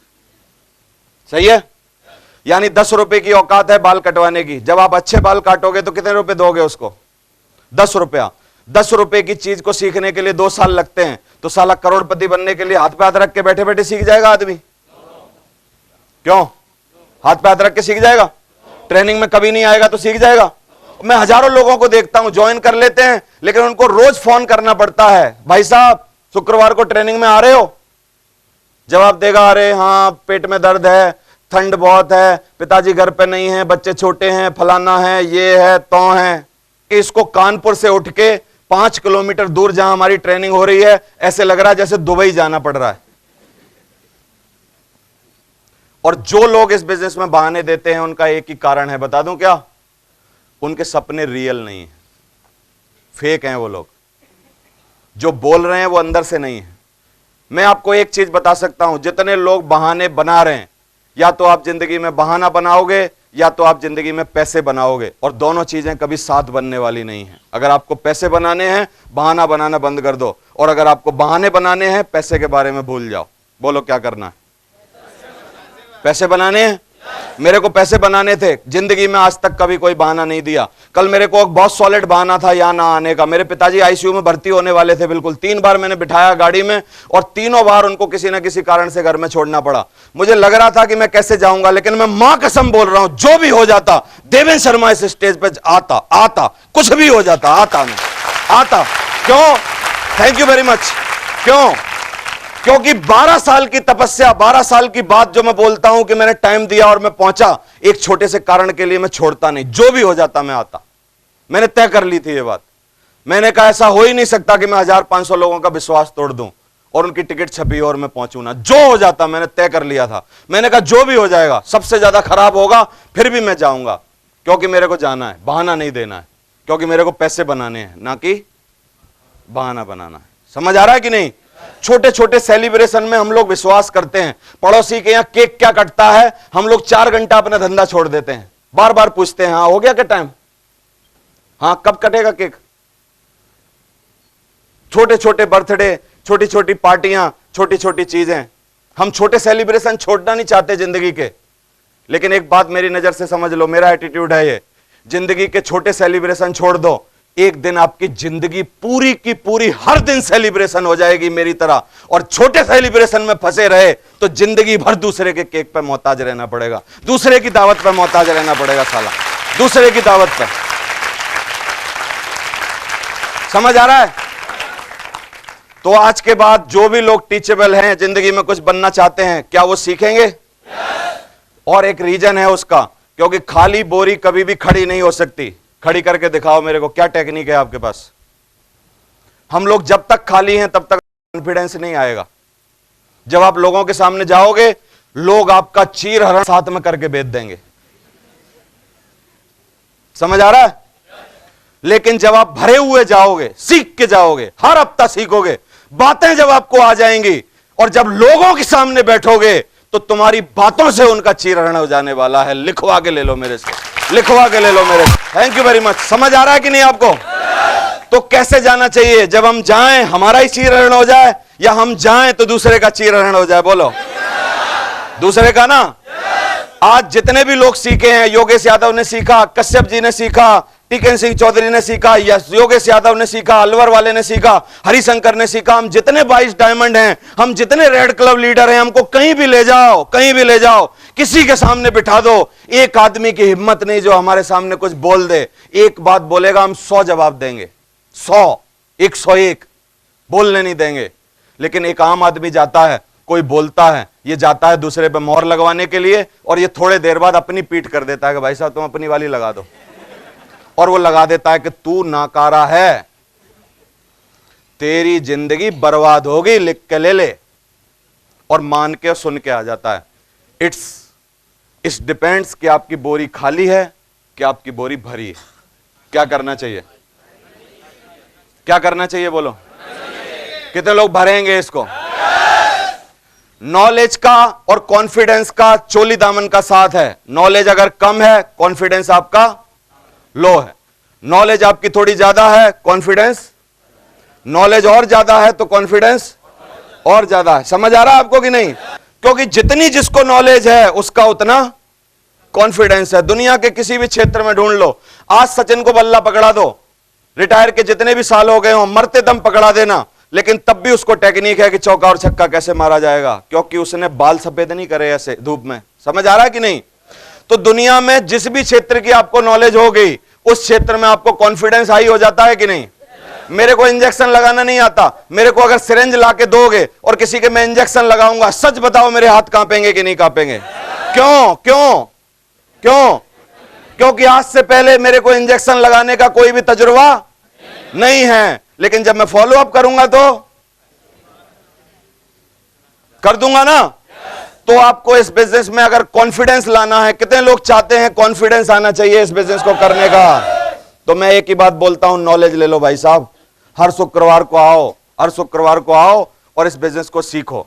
सही है? यानी 10 रुपए की औकात है बाल कटवाने की। जब आप अच्छे बाल काटोगे तो कितने रुपए दोगे उसको? 10 रुपया। 10 रुपए की चीज को सीखने के लिए 2 साल लगते हैं, तो साला करोड़पति बनने के लिए हाथ पे हाथ रख के बैठे बैठे सीख जाएगा आदमी? क्यों? हाथ पे हाथ रख के सीख जाएगा? ट्रेनिंग में कभी नहीं आएगा तो सीख जाएगा? मैं हजारों लोगों को देखता हूं, ज्वाइन कर लेते हैं, लेकिन उनको रोज फोन करना पड़ता है, भाई साहब शुक्रवार को ट्रेनिंग में आ रहे हो? जवाब देगा, अरे हाँ पेट में दर्द है, ठंड बहुत है, पिताजी घर पे नहीं है, बच्चे छोटे हैं, फलाना है, ये है, तो है। इसको कानपुर से उठ के 5 किलोमीटर दूर जहां हमारी ट्रेनिंग हो रही है, ऐसे लग रहा है जैसे दुबई जाना पड़ रहा है। और जो लोग इस बिजनेस में बहाने देते हैं उनका एक ही कारण है, बता दूं क्या? उनके सपने रियल नहीं है, फेक हैं वो लोग। जो बोल रहे हैं वो अंदर से नहीं है। मैं आपको एक चीज बता सकता हूं, जितने लोग बहाने बना रहे हैं, या तो आप जिंदगी में बहाना बनाओगे या तो आप जिंदगी में पैसे बनाओगे, और दोनों चीजें कभी साथ बनने वाली नहीं है। अगर आपको पैसे बनाने हैं, बहाना बनाना बंद कर दो, और अगर आपको बहाने बनाने हैं, पैसे के बारे में भूल जाओ। बोलो क्या करना है? पैसे बनाने हैं। मेरे को पैसे बनाने थे, जिंदगी में आज तक कभी कोई बहाना नहीं दिया। कल मेरे को एक बहुत सॉलिड बहाना था यहां ना आने का। मेरे पिताजी आईसीयू में भर्ती होने वाले थे, बिल्कुल 3 बार मैंने बिठाया गाड़ी में, और तीनों बार उनको किसी ना किसी कारण से घर में छोड़ना पड़ा। मुझे लग रहा था कि मैं कैसे जाऊंगा, लेकिन मैं मां कसम बोल रहा हूं, जो भी हो जाता, देवेंद्र शर्मा इस स्टेज पे आता, कुछ भी हो जाता, आता। क्यों? Thank you very much. क्यों? क्योंकि 12 साल की तपस्या, 12 साल की बात जो मैं बोलता हूं कि मैंने टाइम दिया और मैं पहुंचा, एक छोटे से कारण के लिए मैं छोड़ता नहीं। जो भी हो जाता मैं आता। मैंने तय कर ली थी ये बात। मैंने कहा ऐसा हो ही नहीं सकता कि मैं 1500 लोगों का विश्वास तोड़ दूं और उनकी टिकट छपी और मैं पहुंचू ना। जो हो जाता मैंने तय कर लिया था। मैंने कहा जो भी हो जाएगा, सबसे ज्यादा खराब होगा फिर भी मैं जाऊंगा, क्योंकि मेरे को जाना है, बहाना नहीं देना है, क्योंकि मेरे को पैसे बनाने हैं, ना कि बहाना बनाना है। समझ आ रहा है कि नहीं? छोटे छोटे सेलिब्रेशन में हम लोग विश्वास करते हैं। पड़ोसी के यहां केक क्या कटता है, हम लोग 4 घंटा अपना धंधा छोड़ देते हैं, बार बार पूछते हैं हाँ हो गया क्या टाइम, हाँ कब कटेगा केक। छोटे छोटे बर्थडे, छोटी छोटी पार्टियां, छोटी छोटी चीजें, हम छोटे सेलिब्रेशन छोड़ना नहीं चाहते जिंदगी के। लेकिन एक बात मेरी नजर से समझ लो, मेरा एटीट्यूड है ये, जिंदगी के छोटे सेलिब्रेशन छोड़ दो, एक दिन आपकी जिंदगी पूरी की पूरी हर दिन सेलिब्रेशन हो जाएगी मेरी तरह। और छोटे सेलिब्रेशन में फंसे रहे तो जिंदगी भर दूसरे के केक पे मोहताज रहना पड़ेगा, दूसरे की दावत पे मोहताज रहना पड़ेगा साला, दूसरे की दावत पे। समझ आ रहा है? तो आज के बाद जो भी लोग टीचेबल हैं, जिंदगी में कुछ बनना चाहते हैं, क्या वो सीखेंगे? और एक रीजन है उसका, क्योंकि खाली बोरी कभी भी खड़ी नहीं हो सकती। खड़ी करके दिखाओ मेरे को, क्या टेक्निक है आपके पास? हम लोग जब तक खाली हैं तब तक कॉन्फिडेंस नहीं आएगा। जब आप लोगों के सामने जाओगे, लोग आपका चीर हरण साथ में करके बेच देंगे। समझ आ रहा है? लेकिन जब आप भरे हुए जाओगे, सीख के जाओगे, हर हफ्ता सीखोगे, बातें जब आपको आ जाएंगी और जब लोगों के सामने बैठोगे तो तुम्हारी बातों से उनका चीरहरण हो जाने वाला है। लिखवा के ले लो मेरे से, लिखवा के ले लो मेरे से। Thank you very much. समझ आ रहा है कि नहीं आपको? तो कैसे जाना चाहिए? जब हम जाएं हमारा ही चीरहरण हो जाए, या हम जाएं तो दूसरे का चीरहरण हो जाए? बोलो दूसरे का ना। आज जितने भी लोग सीखे हैं, योगेश यादव ने सीखा, कश्यप जी ने सीखा, टीकन सिंह चौधरी ने सीखा, योगेश यादव ने सीखा, अलवर वाले ने सीखा, हरिशंकर ने सीखा, हम जितने 22 डायमंड हैं, हम जितने रेड क्लब लीडर हैं, हमको कहीं भी ले जाओ, कहीं भी ले जाओ, किसी के सामने बिठा दो, एक आदमी की हिम्मत नहीं जो हमारे सामने कुछ बोल दे। एक बात बोलेगा, हम 100 जवाब देंगे, 100, 101 बोलने नहीं देंगे। लेकिन एक आम आदमी जाता है, कोई बोलता है, ये जाता है दूसरे पे मोहर लगवाने के लिए, और ये थोड़े देर बाद अपनी पीठ कर देता है कि भाई साहब तुम अपनी वाली लगा दो, और वो लगा देता है कि तू नाकारा है, तेरी जिंदगी बर्बाद होगी, लिख के ले ले, और मान के सुन के आ जाता है। इट्स डिपेंड्स कि आपकी बोरी खाली है कि आपकी बोरी भरी है। क्या करना चाहिए? क्या करना चाहिए बोलो? कितने लोग भरेंगे इसको? नॉलेज का और कॉन्फिडेंस का चोली दामन का साथ है। नॉलेज अगर कम है, कॉन्फिडेंस आपका लो है। नॉलेज आपकी थोड़ी ज्यादा है, कॉन्फिडेंस, नॉलेज और ज्यादा है तो कॉन्फिडेंस और ज्यादा है। समझ आ रहा है आपको कि नहीं? क्योंकि जितनी जिसको नॉलेज है उसका उतना कॉन्फिडेंस है। दुनिया के किसी भी क्षेत्र में ढूंढ लो, आज सचिन को बल्ला पकड़ा दो, रिटायर के जितने भी साल हो गए हो, मरते दम पकड़ा देना, लेकिन तब भी उसको टेक्निक है कि चौका और छक्का कैसे मारा जाएगा, क्योंकि उसने बाल सफेद नहीं करे ऐसे धूप में। समझ आ रहा है कि नहीं? तो दुनिया में जिस भी क्षेत्र की आपको नॉलेज हो गई, उस क्षेत्र में आपको कॉन्फिडेंस हाई हो जाता है कि नहीं? मेरे को इंजेक्शन लगाना नहीं आता, मेरे को अगर सिरिंज लाके दोगे और किसी के मैं इंजेक्शन लगाऊंगा, सच बताओ मेरे हाथ कांपेंगे कि नहीं कांपेंगे? क्यों क्यों क्यों? क्योंकि आज से पहले मेरे को इंजेक्शन लगाने का कोई भी तजुर्बा नहीं है। लेकिन जब मैं फॉलो अप करूंगा तो कर दूंगा ना। तो आपको इस बिजनेस में अगर कॉन्फिडेंस लाना है, कितने लोग चाहते हैं कॉन्फिडेंस आना चाहिए इस बिजनेस को करने का? तो मैं एक ही बात बोलता हूं, नॉलेज ले लो भाई साहब। हर शुक्रवार को आओ, हर शुक्रवार को आओ और इस बिजनेस को सीखो।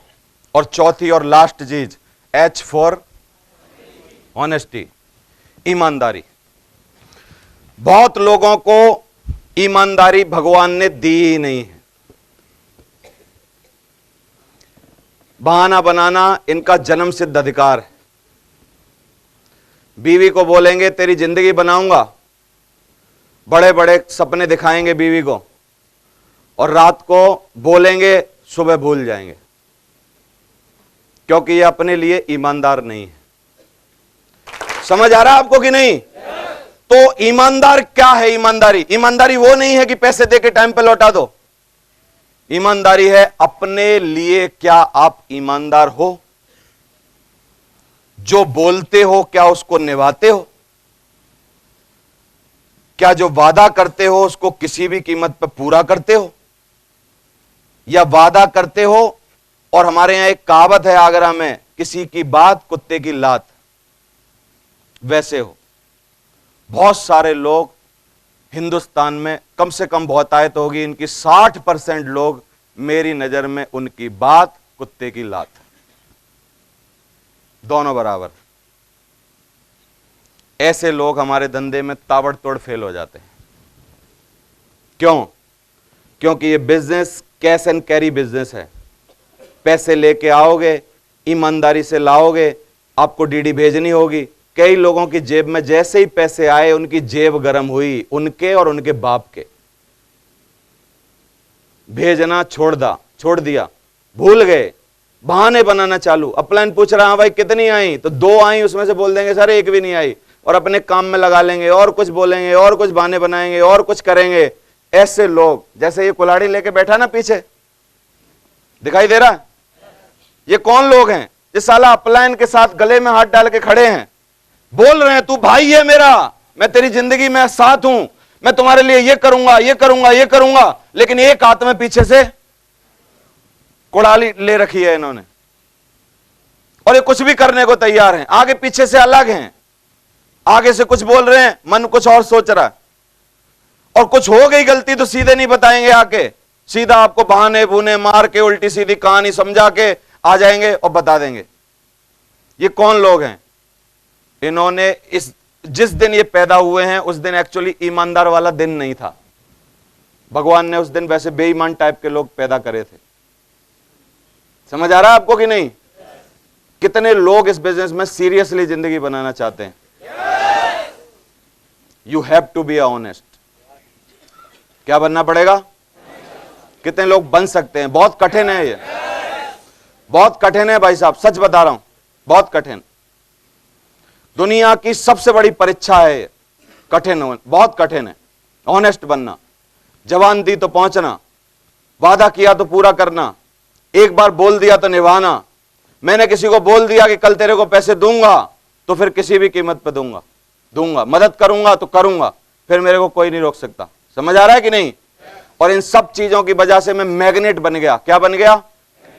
और चौथी और लास्ट चीज, H फॉर ऑनेस्टी, ईमानदारी। बहुत लोगों को ईमानदारी भगवान ने दी ही नहीं है। बहाना बनाना इनका जन्म सिद्ध अधिकार है। बीवी को बोलेंगे तेरी जिंदगी बनाऊंगा, बड़े बड़े सपने दिखाएंगे बीवी को, और रात को बोलेंगे, सुबह भूल जाएंगे, क्योंकि ये अपने लिए ईमानदार नहीं है। समझ आ रहा है आपको कि नहीं? तो ईमानदार क्या है? ईमानदारी, ईमानदारी वो नहीं है कि पैसे देके टाइम पे लौटा दो। ईमानदारी है अपने लिए क्या आप ईमानदार हो? जो बोलते हो क्या उसको निभाते हो? क्या जो वादा करते हो उसको किसी भी कीमत पर पूरा करते हो, या वादा करते हो और हमारे यहां एक कहावत है आगरा में, किसी की बात कुत्ते की लात, वैसे हो। बहुत सारे लोग हिंदुस्तान में, कम से कम बहुतायत होगी इनकी, 60% लोग मेरी नजर में उनकी बात कुत्ते की लात, दोनों बराबर। ऐसे लोग हमारे धंधे में ताबड़तोड़ फेल हो जाते हैं। क्यों? क्योंकि ये business cash and carry business है। पैसे लेके आओगे, ईमानदारी से लाओगे, आपको डीडी भेजनी होगी। कई लोगों की जेब में जैसे ही पैसे आए उनकी जेब गर्म हुई, उनके और उनके बाप के। भेजना छोड़ दिया, भूल गए, बहाने बनाना चालू। अपलाइन पूछ रहा, भाई कितनी आई? तो 2 आई, उसमें से बोल देंगे सर 1 भी नहीं आई, और अपने काम में लगा लेंगे और कुछ बोलेंगे और कुछ बहाने बनाएंगे और कुछ करेंगे। ऐसे लोग, जैसे ये कुल्हाड़ी लेके बैठा ना पीछे, दिखाई दे रहा? ये कौन लोग हैं? ये साला अपलाइन के साथ गले में हाथ डाल के खड़े हैं, बोल रहे हैं तू भाई है मेरा, मैं तेरी जिंदगी में साथ हूं, मैं तुम्हारे लिए ये करूंगा ये करूंगा ये करूंगा, लेकिन एक हाथ में पीछे से कुड़ाली ले रखी है इन्होंने, और ये कुछ भी करने को तैयार हैं, आगे पीछे से अलग हैं। आगे से कुछ बोल रहे हैं, मन कुछ और सोच रहा है, और कुछ हो गई गलती तो सीधे नहीं बताएंगे आके, सीधा आपको बहाने बुने मार के उल्टी सीधी कहानी समझा के आ जाएंगे और बता देंगे। ये कौन लोग हैं? इन्होंने जिस दिन ये पैदा हुए हैं उस दिन एक्चुअली ईमानदार वाला दिन नहीं था। भगवान ने उस दिन वैसे बेईमान टाइप के लोग पैदा करे थे। समझ आ रहा है आपको कि नहीं? कितने लोग इस बिजनेस में सीरियसली जिंदगी बनाना चाहते हैं? You have to be honest. क्या बनना पड़ेगा? कितने लोग बन सकते हैं? बहुत कठिन है ये, बहुत कठिन है भाई साहब, सच बता रहा हूं, बहुत कठिन। दुनिया की सबसे बड़ी परीक्षा है ये, कठिन, बहुत कठिन है। ऑनेस्ट बनना, जबान दी तो पहुंचना, वादा किया तो पूरा करना, एक बार बोल दिया तो निभाना। मैंने किसी को बोल दिया कि कल तेरे को पैसे दूंगा, तो फिर किसी भी कीमत पे दूंगा, मदद करूंगा तो करूंगा, फिर मेरे को कोई नहीं रोक सकता। समझ आ रहा है कि नहीं? और इन सब चीजों की वजह से मैं मैग्नेट बन गया। क्या बन गया?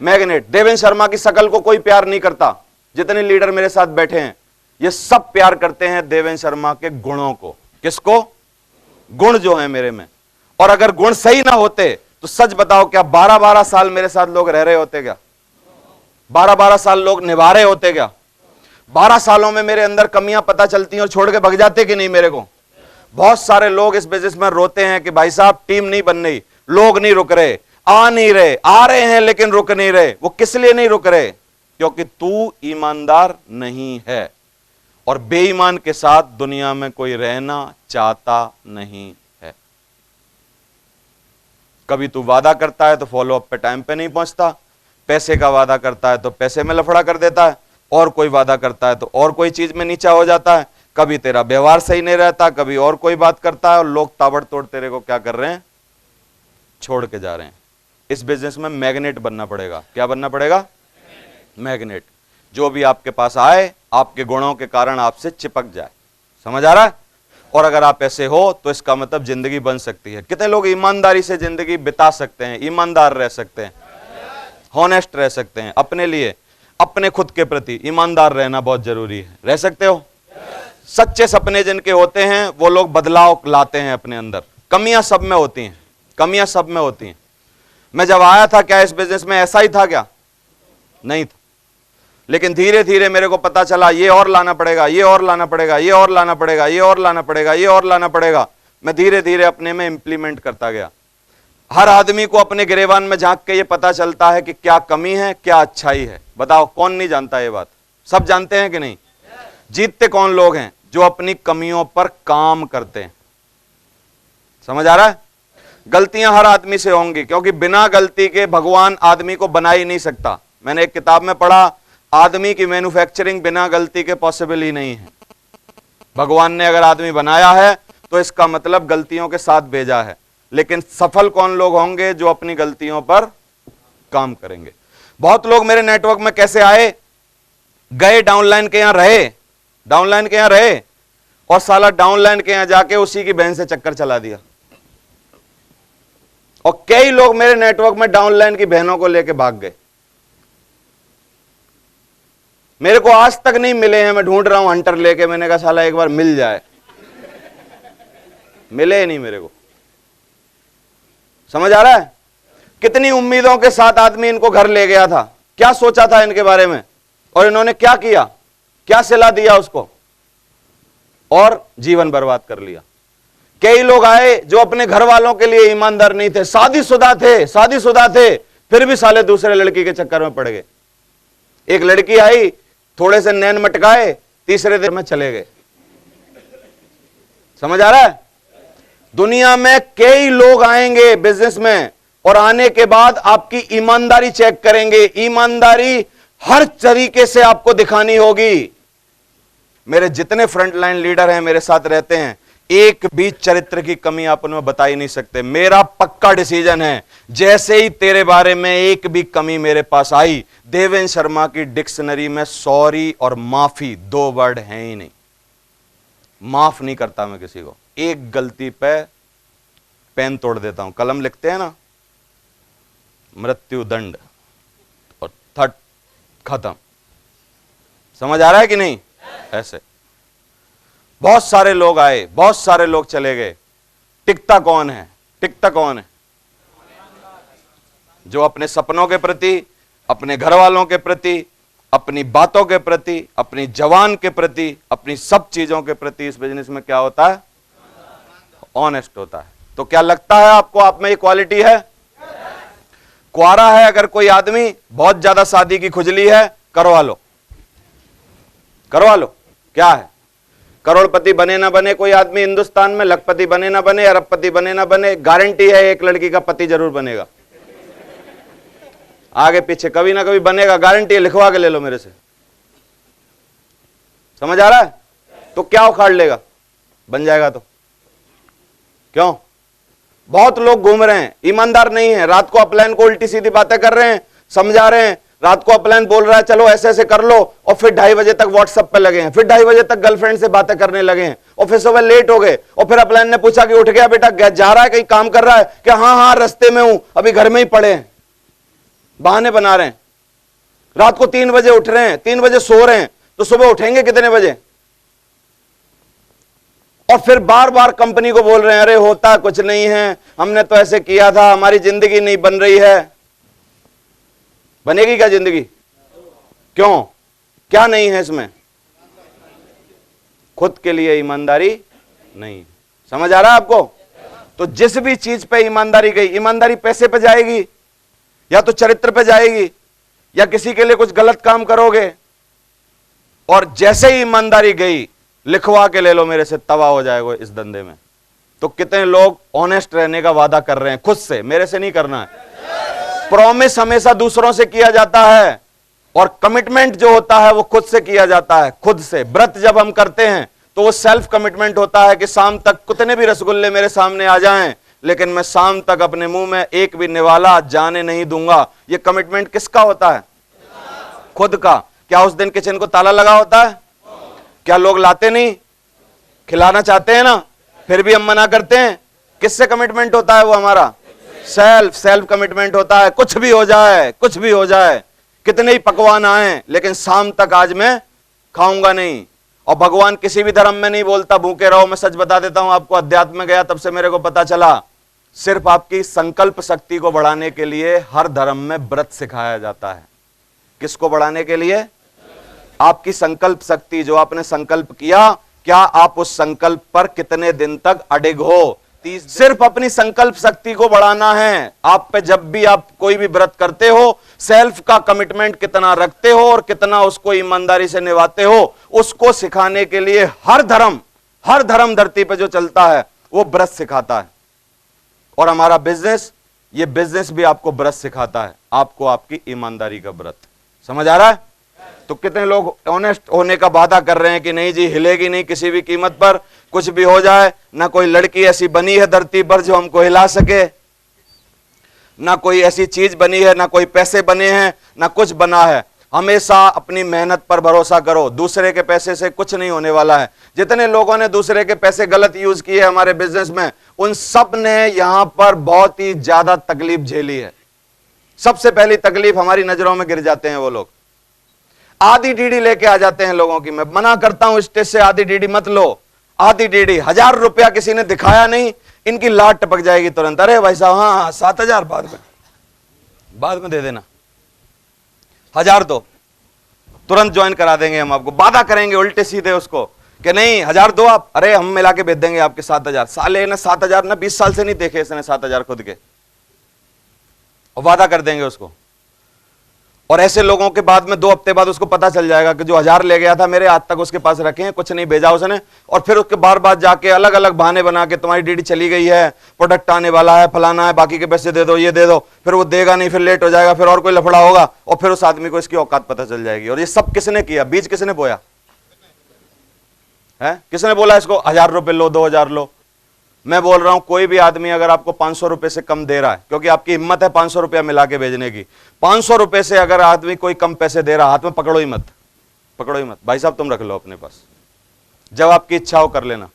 मैग्नेट। देवेंद्र शर्मा की शकल को कोई प्यार नहीं करता, जितने लीडर मेरे साथ बैठे हैं ये सब प्यार करते हैं देवेंद्र शर्मा के गुणों को। किसको? गुण जो है मेरे में। और अगर गुण सही ना होते तो सच बताओ, क्या 12-12 साल मेरे साथ लोग रह रहे होते? क्या 12-12 साल लोग निभा रहे होते? क्या 12 सालों में मेरे अंदर कमियां पता चलती हैं और छोड़ के भग जाते कि नहीं मेरे को? बहुत सारे लोग इस बिजनेस में रोते हैं कि भाई साहब टीम नहीं बन रही, लोग नहीं रुक रहे, आ नहीं रहे, आ रहे हैं लेकिन रुक नहीं रहे। वो किस लिए नहीं रुक रहे? क्योंकि तू ईमानदार नहीं है, और बेईमान के साथ दुनिया में कोई रहना चाहता नहीं है। कभी तू वादा करता है तो फॉलो अप पे टाइम पे नहीं पहुंचता, पैसे का वादा करता है तो पैसे में लफड़ा कर देता है, और कोई वादा करता है तो और कोई चीज में नीचा हो जाता है, कभी तेरा व्यवहार सही नहीं रहता, कभी और कोई बात करता है, और लोग ताबड़तोड़ तेरे को क्या कर रहे हैं? छोड़ के जा रहे हैं। इस बिजनेस में मैग्नेट बनना पड़ेगा। क्या बनना पड़ेगा? मैग्नेट। जो भी आपके पास आए आपके गुणों के कारण आपसे चिपक जाए। समझ आ रहा है? और अगर आप ऐसे हो तो इसका मतलब जिंदगी बन सकती है। कितने लोग ईमानदारी से जिंदगी बिता सकते हैं, ईमानदार रह सकते हैं, हॉनेस्ट रह सकते हैं? अपने लिए, अपने खुद के प्रति ईमानदार रहना बहुत जरूरी है। रह सकते हो? सच्चे सपने जिनके होते हैं वो लोग बदलाव लाते हैं अपने अंदर। कमियां सब में होती हैं, कमियां सब में होती हैं। मैं जब आया था, क्या इस बिजनेस में ऐसा ही था? क्या नहीं था। लेकिन धीरे धीरे मेरे को पता चला ये और लाना पड़ेगा, ये और लाना पड़ेगा, ये और लाना पड़ेगा, ये और लाना पड़ेगा, ये और लाना पड़ेगा। मैं धीरे धीरे अपने में इंप्लीमेंट करता गया। हर आदमी को अपने गिरेबान में झांक के ये पता चलता है कि क्या कमी है, क्या अच्छाई है। बताओ कौन नहीं जानता ये बात? सब जानते हैं कि नहीं? जीतते कौन लोग हैं? जो अपनी कमियों पर काम करते हैं। समझ आ रहा है? गलतियां हर आदमी से होंगी, क्योंकि बिना गलती के भगवान आदमी को बना ही नहीं सकता। मैंने एक किताब में पढ़ा, आदमी की मैन्युफैक्चरिंग बिना गलती के पॉसिबल ही नहीं है। भगवान ने अगर आदमी बनाया है तो इसका मतलब गलतियों के साथ भेजा है। लेकिन सफल कौन लोग होंगे? जो अपनी गलतियों पर काम करेंगे। बहुत लोग मेरे नेटवर्क में कैसे आए? गए डाउनलाइन के यहां रहे, डाउनलाइन के यहां रहे, और साला डाउनलाइन के यहां जाके उसी की बहन से चक्कर चला दिया। और कई लोग मेरे नेटवर्क में डाउनलाइन की बहनों को लेके भाग गए। मेरे को आज तक नहीं मिले हैं, मैं ढूंढ रहा हूं हंटर लेके। मैंने कहा साला एक बार मिल जाए, मिले ही नहीं मेरे को। समझ आ रहा है? कितनी उम्मीदों के साथ आदमी इनको घर ले गया था, क्या सोचा था इनके बारे में, और इन्होंने क्या किया, क्या सिला दिया उसको, और जीवन बर्बाद कर लिया। कई लोग आए जो अपने घर वालों के लिए ईमानदार नहीं थे, शादीशुदा थे, फिर भी साले दूसरे लड़की के चक्कर में पड़ गए। एक लड़की आई, थोड़े से नैन मटकाए, तीसरे दिन में चले गए। समझ आ रहा है? दुनिया में कई लोग आएंगे बिजनेस में, और आने के बाद आपकी ईमानदारी चेक करेंगे। ईमानदारी हर तरीके से आपको दिखानी होगी। मेरे जितने फ्रंटलाइन लीडर हैं, मेरे साथ रहते हैं, एक भी चरित्र की कमी आप उनमें बता ही नहीं सकते। मेरा पक्का डिसीजन है, जैसे ही तेरे बारे में एक भी कमी मेरे पास आई, देवेंद्र शर्मा की डिक्शनरी में सॉरी और माफी 2 वर्ड हैं ही नहीं। माफ नहीं करता मैं किसी को। एक गलती पे पेन तोड़ देता हूं। कलम लिखते हैं ना, मृत्यु दंड, और थट खत्म। समझ आ रहा है कि नहीं? ऐसे बहुत सारे लोग आए, बहुत सारे लोग चले गए। टिकता कौन है? टिकता कौन है? जो अपने सपनों के प्रति, अपने घर वालों के प्रति, अपनी बातों के प्रति, अपनी जवान के प्रति, अपनी सब चीजों के प्रति इस बिजनेस में क्या होता है? ऑनेस्ट होता है। तो क्या लगता है आपको आप में ये क्वालिटी है? कुआरा है अगर कोई आदमी, बहुत ज्यादा शादी की खुजली है, करवा लो, करवा लो। क्या है? करोड़पति बने ना बने कोई आदमी हिंदुस्तान में, लखपति बने ना बने, अरबपति बने ना बने, गारंटी है एक लड़की का पति जरूर बनेगा। आगे पीछे कभी ना कभी बनेगा, गारंटी है, लिखवा के ले लो मेरे से। समझ आ रहा है? तो क्या उखाड़ लेगा? बन जाएगा तो। क्यों? बहुत लोग घूम रहे हैं, ईमानदार नहीं है, रात को अपलाइन को उल्टी सीधी बातें कर रहे हैं, समझा रहे हैं। रात को अपलाइन बोल रहा है चलो ऐसे ऐसे कर लो, और फिर 2:30 बजे तक व्हाट्सएप पे लगे हैं, फिर 2:30 बजे तक गर्लफ्रेंड से बातें करने लगे हैं, और फिर सुबह लेट हो गए, और फिर अपलाइन ने पूछा कि उठ गया बेटा, जा रहा है कहीं काम कर रहा है कि हाँ हाँ रास्ते में हूं, अभी घर में ही पड़े हैं। बहाने बना रहे हैं। रात को 3 बजे उठ रहे हैं, 3 बजे सो रहे हैं, तो सुबह उठेंगे कितने बजे? और फिर बार बार कंपनी को बोल रहे हैं अरे होता कुछ नहीं है, हमने तो ऐसे किया था, हमारी जिंदगी नहीं बन रही है। बनेगी क्या जिंदगी? क्यों? क्या नहीं है इसमें? खुद के लिए ईमानदारी नहीं। समझ आ रहा है आपको? तो जिस भी चीज पे ईमानदारी गई, ईमानदारी पैसे पे जाएगी, या तो चरित्र पे जाएगी, या किसी के लिए कुछ गलत काम करोगे, और जैसे ही ईमानदारी गई, लिखवा के ले लो मेरे से, तबाह हो जाएगा इस धंधे में। तो कितने लोग ऑनेस्ट रहने का वादा कर रहे हैं खुद से, मेरे से नहीं करना है। प्रॉमिस हमेशा दूसरों से किया जाता है, और कमिटमेंट जो होता है वो खुद से किया जाता है, खुद से। व्रत जब हम करते हैं तो वो सेल्फ कमिटमेंट होता है कि शाम तक कितने भी रसगुल्ले मेरे सामने आ जाएं, लेकिन मैं शाम तक अपने मुंह में एक भी निवाला जाने नहीं दूंगा। ये कमिटमेंट किसका होता है? खुद का। क्या उस दिन किचन को ताला लगा होता है? क्या लोग लाते नहीं? खिलाना चाहते हैं ना, फिर भी हम मना करते हैं। किससे कमिटमेंट होता है वो हमारा? सेल्फ कमिटमेंट होता है। कुछ भी हो जाए, कुछ भी हो जाए, कितने ही पकवान आए, लेकिन शाम तक आज मैं खाऊंगा नहीं। और भगवान किसी भी धर्म में नहीं बोलता भूखे रहो। मैं सच बता देता हूं आपको, अध्यात्म में गया तब से मेरे को पता चला, सिर्फ आपकी संकल्प शक्ति को बढ़ाने के लिए हर धर्म में व्रत सिखाया जाता है। किसको बढ़ाने के लिए? आपकी संकल्प शक्ति, जो आपने संकल्प किया, क्या आप उस संकल्प पर कितने दिन तक अडिग हो? सिर्फ अपनी संकल्प शक्ति को बढ़ाना है। आप पे जब भी आप कोई भी व्रत करते हो, सेल्फ का कमिटमेंट कितना रखते हो और कितना उसको ईमानदारी से निभाते हो, उसको सिखाने के लिए हर धर्म धरती पे जो चलता है वो व्रत सिखाता है। और हमारा बिजनेस, ये बिजनेस भी आपको व्रत सिखाता है, आपको आपकी ईमानदारी का व्रत। समझ आ रहा है? तो कितने लोग ऑनेस्ट होने का वादा कर रहे हैं कि नहीं जी हिलेगी नहीं किसी भी कीमत पर, कुछ भी हो जाए, ना कोई लड़की ऐसी बनी है धरती पर जो हमको हिला सके, ना कोई ऐसी चीज बनी है, ना कोई पैसे बने हैं, ना कुछ बना है। हमेशा अपनी मेहनत पर भरोसा करो, दूसरे के पैसे से कुछ नहीं होने वाला है। जितने लोगों ने दूसरे के पैसे गलत यूज किए हमारे बिजनेस में, उन सब ने यहां पर बहुत ही ज्यादा तकलीफ झेली है। सबसे पहली तकलीफ हमारी नजरों में गिर जाते हैं वो लोग, आधी डीडी लेके आ जाते हैं लोगों की। मैं मना करता हूं स्टेज से आधी डीडी मत लो। आधी डीडी 1000 रुपया किसी ने दिखाया नहीं, इनकी लाट टपक जाएगी तुरंत। अरे भाई साहब, हाँ 7000 बाद में दे देना, 1000 दो, तुरंत ज्वाइन करा देंगे हम आपको। वादा करेंगे उल्टे सीधे उसको कि नहीं 1000 दो आप, अरे हम मिला के भेज देंगे आपके 7000। साले ने 7000 ना 20 साल से नहीं देखे इसने 7000 खुद के, और वादा कर देंगे उसको। और ऐसे लोगों के बाद में 2 हफ्ते बाद उसको पता चल जाएगा कि जो 1000 ले गया था मेरे, आज तक उसके पास रखे हैं, कुछ नहीं भेजा उसने। और फिर उसके बार बार जाके अलग अलग बहाने बना के तुम्हारी डीडी चली गई है, प्रोडक्ट आने वाला है, फलाना है, बाकी के पैसे दे दो, ये दे दो। फिर वो देगा नहीं, फिर लेट हो जाएगा, फिर और कोई लफड़ा होगा, और फिर उस आदमी को इसकी औकात पता चल जाएगी। और ये सब किसने किया? बीज किसने बोया है? किसने बोला इसको 1000 रुपए लो, 2000 लो? मैं बोल रहा हूं कोई भी आदमी अगर आपको 500 रुपए से कम दे रहा है, क्योंकि आपकी हिम्मत है 500 रुपया मिला के भेजने की, 500 रुपए से अगर आदमी कोई कम पैसे दे रहा, हाथ में पकड़ो ही मत, पकड़ो ही मत। भाई साहब तुम रख लो अपने पास, जब आपकी इच्छा हो कर लेना।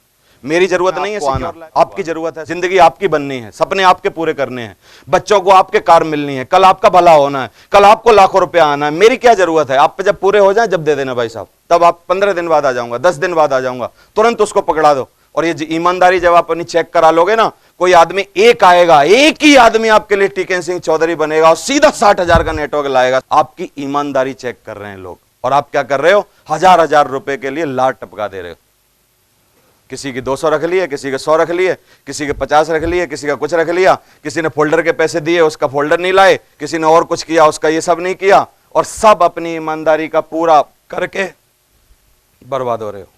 मेरी जरूरत नहीं है आना, आपकी जरूरत है। जिंदगी आपकी बननी है, सपने आपके पूरे करने हैं, बच्चों को आपके कार मिलनी है, कल आपका भला होना है, कल आपको लाखों रुपया आना है। मेरी क्या जरूरत है? आप पे जब पूरे हो जाए जब दे देना भाई साहब, तब आप 15 दिन बाद आ जाऊंगा, 10 दिन बाद आ जाऊंगा, तुरंत उसको पकड़ा दो। और ये ईमानदारी जब आप अपनी चेक करा लोगे ना, कोई आदमी एक आएगा, एक ही आदमी आपके लिए टीकन सिंह चौधरी बनेगा और सीधा 60,000 का नेटवर्क लाएगा। आपकी ईमानदारी चेक कर रहे हैं लोग, और आप क्या कर रहे हो? 1000 रुपए के लिए लाट टपका दे रहे हो। किसी की 200 रख लिए, किसी के 100 रख लिए, किसी के 50 रख लिए, किसी का कुछ रख लिया, किसी ने फोल्डर के पैसे दिए उसका फोल्डर नहीं लाए, किसी ने और कुछ किया उसका ये सब नहीं किया, और सब अपनी ईमानदारी का पूरा करके बर्बाद हो रहे हो।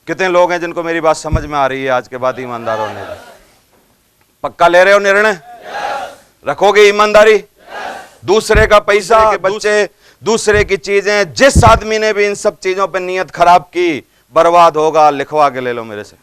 कितने लोग हैं जिनको मेरी बात समझ में आ रही है आज के बाद ईमानदार होने का? पक्का ले रहे हो निर्णय? रखोगे ईमानदारी? दूसरे का पैसा, बच्चे, दूसरे की चीजें, जिस आदमी ने भी इन सब चीजों पर नियत खराब की बर्बाद होगा। लिखवा के ले लो मेरे से।